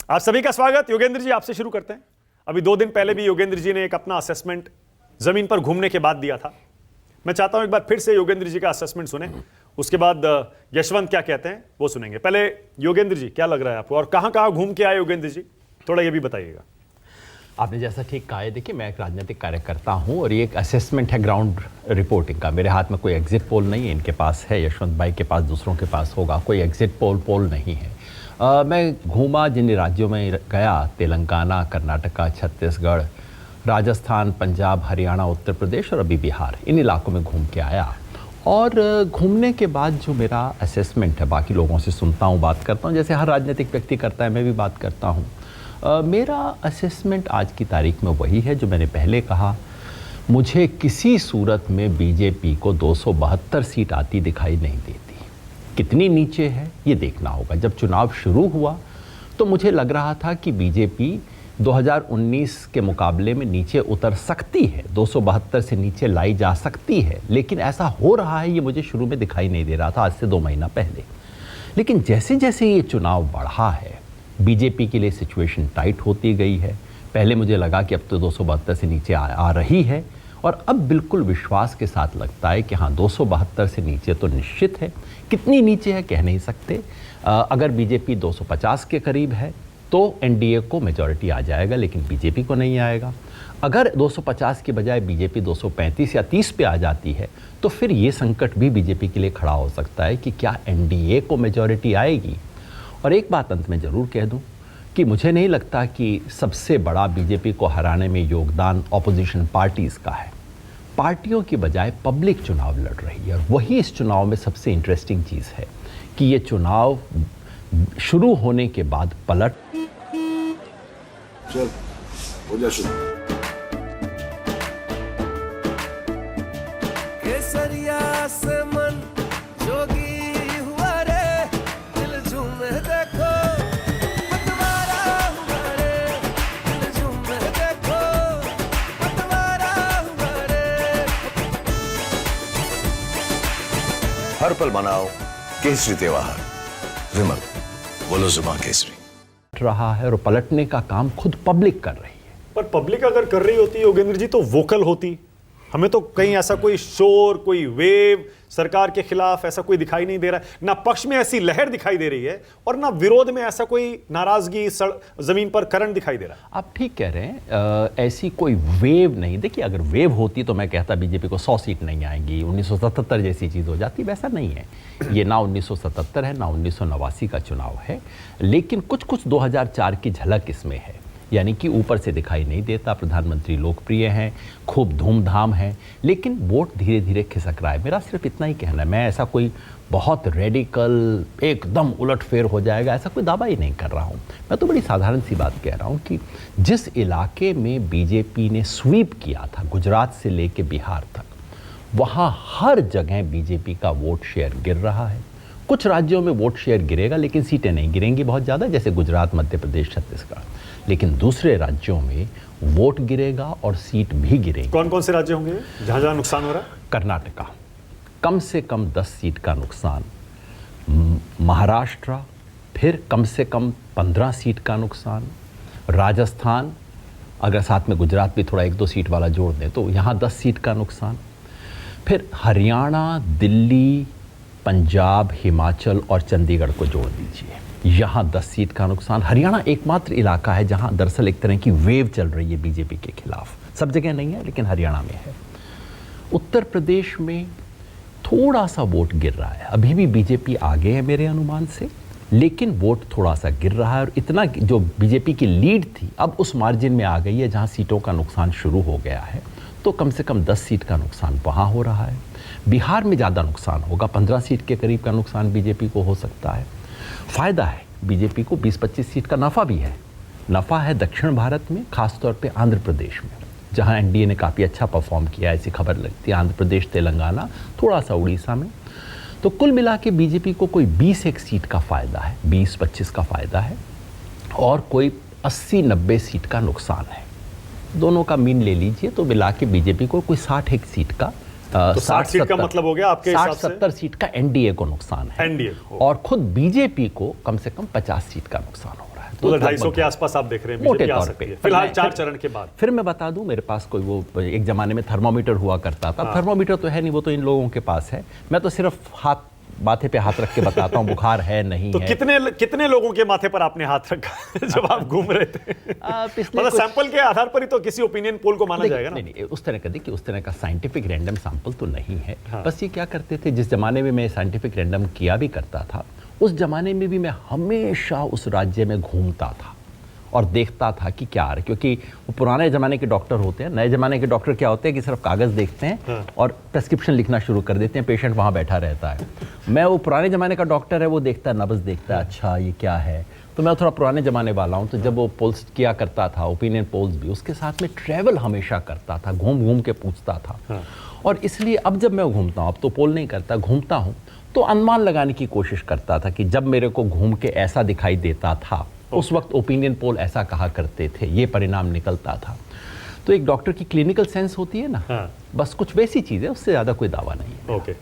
आप सभी का स्वागत। योगेंद्र जी, आपसे शुरू करते हैं। अभी 2 दिन पहले भी योगेंद्र जी ने एक अपना असेसमेंट जमीन पर घूमने के बाद दिया था। मैं चाहता हूं एक बार फिर से योगेंद्र जी का असेसमेंट सुने, उसके बाद यशवंत क्या कहते हैं वो सुनेंगे। पहले योगेंद्र जी, क्या लग रहा है आपको और कहां कहां घूम के आए योगेंद्र जी, थोड़ा ये भी बताइएगा। आपने जैसा ठीक कहा है, देखिए मैं एक राजनीतिक कार्यकर्ता हूं और ये एक असेसमेंट है ग्राउंड रिपोर्टिंग का। मेरे हाथ में कोई एग्जिट पोल नहीं है, इनके पास है, यशवंत भाई के पास, दूसरों के पास होगा, कोई एग्जिट पोल नहीं है। मैं घूमा जिन राज्यों में गया, तेलंगाना, कर्नाटका, छत्तीसगढ़, राजस्थान, पंजाब, हरियाणा, उत्तर प्रदेश और अभी बिहार, इन इलाकों में घूम के आया। और घूमने के बाद जो मेरा असेसमेंट है, बाकी लोगों से सुनता हूँ, बात करता हूँ, जैसे हर राजनीतिक व्यक्ति करता है, मैं भी बात करता हूँ। मेरा असेसमेंट आज की तारीख में वही है जो मैंने पहले कहा। मुझे किसी सूरत में बीजेपी को 272 सीट आती दिखाई नहीं देती। कितनी नीचे है ये देखना होगा। जब चुनाव शुरू हुआ तो मुझे लग रहा था कि बीजेपी 2019 के मुकाबले में नीचे उतर सकती है, 272 से नीचे लाई जा सकती है, लेकिन ऐसा हो रहा है ये मुझे शुरू में दिखाई नहीं दे रहा था, आज से 2 महीना पहले। लेकिन जैसे जैसे ये चुनाव बढ़ा है, बीजेपी के लिए सिचुएशन टाइट होती गई है। पहले मुझे लगा कि अब तो 272 से नीचे आ रही है, और अब बिल्कुल विश्वास के साथ लगता है कि हाँ, 272 से नीचे तो निश्चित है। कितनी नीचे है कह नहीं सकते। अगर बीजेपी 250 के करीब है तो एनडीए को मेजॉरिटी आ जाएगा, लेकिन बीजेपी को नहीं आएगा। अगर 250 की बजाय बीजेपी 235 या 30 पे आ जाती है तो फिर ये संकट भी बीजेपी के लिए खड़ा हो सकता है कि क्या एनडीए को मेजॉरिटी आएगी। और एक बात अंत में ज़रूर कह दूं कि मुझे नहीं लगता कि सबसे बड़ा बीजेपी को हराने में योगदान ऑपोजिशन पार्टीज़ का है। पार्टियों की बजाय पब्लिक चुनाव लड़ रही है, और वही इस चुनाव में सबसे इंटरेस्टिंग चीज़ है कि ये चुनाव शुरू होने के बाद पलट चल हो जा शुरू। केसरिया से मन जोगी हुआ रे, दिल झूमे देखो पतवारा हुआ रे, दिल झूमे देखो पतवारा हुआ रे। हर पल मनाओ केसरी त्योहार। विमल, बोलो जुबान केसरी। रहा है, और पलटने का काम खुद पब्लिक कर रही है। पर पब्लिक अगर कर रही होती योगेंद्र जी तो वोकल होती। हमें तो कहीं ऐसा कोई शोर, कोई वेव सरकार के खिलाफ ऐसा कोई दिखाई नहीं दे रहा है। ना पक्ष में ऐसी लहर दिखाई दे रही है और ना विरोध में ऐसा कोई नाराजगी जमीन पर करंट दिखाई दे रहा है। आप ठीक कह रहे हैं, ऐसी कोई वेव नहीं। देखिए, अगर वेव होती तो मैं कहता बीजेपी को 100 सीट नहीं आएंगी, 1977 जैसी चीज़ हो जाती। वैसा नहीं है। ये ना 1977 है ना 1989 का चुनाव है, लेकिन कुछ कुछ 2004 की झलक इसमें है। यानी कि ऊपर से दिखाई नहीं देता, प्रधानमंत्री लोकप्रिय हैं, खूब धूमधाम है, लेकिन वोट धीरे धीरे खिसक रहा है। मेरा सिर्फ इतना ही कहना है। मैं ऐसा कोई बहुत रेडिकल एकदम उलटफेर हो जाएगा ऐसा कोई दावा ही नहीं कर रहा हूँ। मैं तो बड़ी साधारण सी बात कह रहा हूँ कि जिस इलाके में बीजेपी ने स्वीप किया था, गुजरात से लेके बिहार तक, वहाँ हर जगह बीजेपी का वोट शेयर गिर रहा है। कुछ राज्यों में वोट शेयर गिरेगा लेकिन सीटें नहीं गिरेंगी बहुत ज़्यादा, जैसे गुजरात, मध्य प्रदेश, छत्तीसगढ़। लेकिन दूसरे राज्यों में वोट गिरेगा और सीट भी गिरेगी। कौन कौन से राज्य होंगे जहां जहां नुकसान हो रहा है? कर्नाटका, कम से कम 10 सीट का नुकसान। महाराष्ट्र, फिर कम से कम 15 सीट का नुकसान। राजस्थान, अगर साथ में गुजरात भी थोड़ा 1-2 सीट वाला जोड़ दें तो यहाँ 10 सीट का नुकसान। फिर हरियाणा, दिल्ली, पंजाब, हिमाचल और चंडीगढ़ को जोड़ दीजिए, यहाँ 10 सीट का नुकसान। हरियाणा एकमात्र इलाका है जहाँ दरअसल एक तरह की वेव चल रही है बीजेपी के खिलाफ। सब जगह नहीं है लेकिन हरियाणा में है। उत्तर प्रदेश में थोड़ा सा वोट गिर रहा है, अभी भी बीजेपी आगे है मेरे अनुमान से, लेकिन वोट थोड़ा सा गिर रहा है। और इतना जो बीजेपी की लीड थी अब उस मार्जिन में आ गई है जहाँ सीटों का नुकसान शुरू हो गया है। तो कम से कम 10 सीट का नुकसान वहाँ हो रहा है। बिहार में ज़्यादा नुकसान होगा, 15 सीट के करीब का नुकसान बीजेपी को हो सकता है। फ़ायदा है बीजेपी को, 20-25 सीट का नफ़ा भी है। नफ़ा है दक्षिण भारत में, खासतौर पे आंध्र प्रदेश में, जहां एनडीए ने काफ़ी अच्छा परफॉर्म किया, ऐसी खबर लगती है। आंध्र प्रदेश, तेलंगाना, थोड़ा सा उड़ीसा में। तो कुल मिला के बीजेपी को कोई 20-1 सीट का फ़ायदा है, 20-25 का फ़ायदा है, और कोई 80-90 सीट का नुकसान है। दोनों का मीन ले लीजिए तो मिला के बीजेपी को कोई 60-1 सीट का, तो 60 सीट का मतलब हो गया आपके हिसाब से 60-70 सीट का एनडीए को नुकसान है। एनडीए और खुद बीजेपी को कम से कम 50 सीट का नुकसान हो रहा है। तो मतलब 250 के आसपास आप देख रहे हैं मोटे बीजेपी आ तौर सकती पे है फिलहाल मैं- 4 चरण के बाद। फिर मैं बता दूं, मेरे पास कोई वो एक जमाने में थर्मोमीटर हुआ करता था, थर्मोमीटर तो है नहीं, वो तो इन लोगों के पास है। मैं तो सिर्फ हाथ माथे पे हाथ रख के बताता हूँ बुखार है नहीं तो है। कितने लोगों के माथे पर आपने हाथ रखा जब आप घूम रहे थे? पिछले मतलब कुछ- सैंपल के आधार पर ही तो किसी ओपिनियन पोल को माना देखिए, जाएगा ना। नहीं उस तरह का देखिए, उस तरह का साइंटिफिक रैंडम सैंपल तो नहीं है। हाँ। बस ये क्या करते थे, जिस जमाने में मैं साइंटिफिक रैंडम किया भी करता था, उस जमाने में भी मैं हमेशा उस राज्य में घूमता था और देखता था कि क्या आ रहा है, क्योंकि वो पुराने ज़माने के डॉक्टर होते हैं। नए ज़माने के डॉक्टर क्या होते हैं कि सिर्फ कागज़ देखते हैं और प्रेस्क्रिप्शन लिखना शुरू कर देते हैं, पेशेंट वहाँ बैठा रहता है। मैं वो पुराने ज़माने का डॉक्टर है, वो देखता है, नब्ज़ देखता है, अच्छा ये क्या है। तो मैं थोड़ा पुराने ज़माने वाला हूँ, तो जब वो पोल्स किया करता था, ओपिनियन पोल्स भी, उसके साथ में ट्रैवल हमेशा करता था, घूम घूम के पूछता था। और इसलिए अब जब मैं घूमता हूँ, अब तो पोल नहीं करता, घूमता हूँ, तो अनुमान लगाने की कोशिश करता था कि जब मेरे को घूम के ऐसा दिखाई देता था, उस वक्त ओपिनियन पोल ऐसा कहा करते थे, ये परिणाम निकलता था। तो एक डॉक्टर की क्लिनिकल सेंस होती है ना, बस कुछ वैसी चीज़ है, उससे ज़्यादा कोई दावा नहीं है। ओके।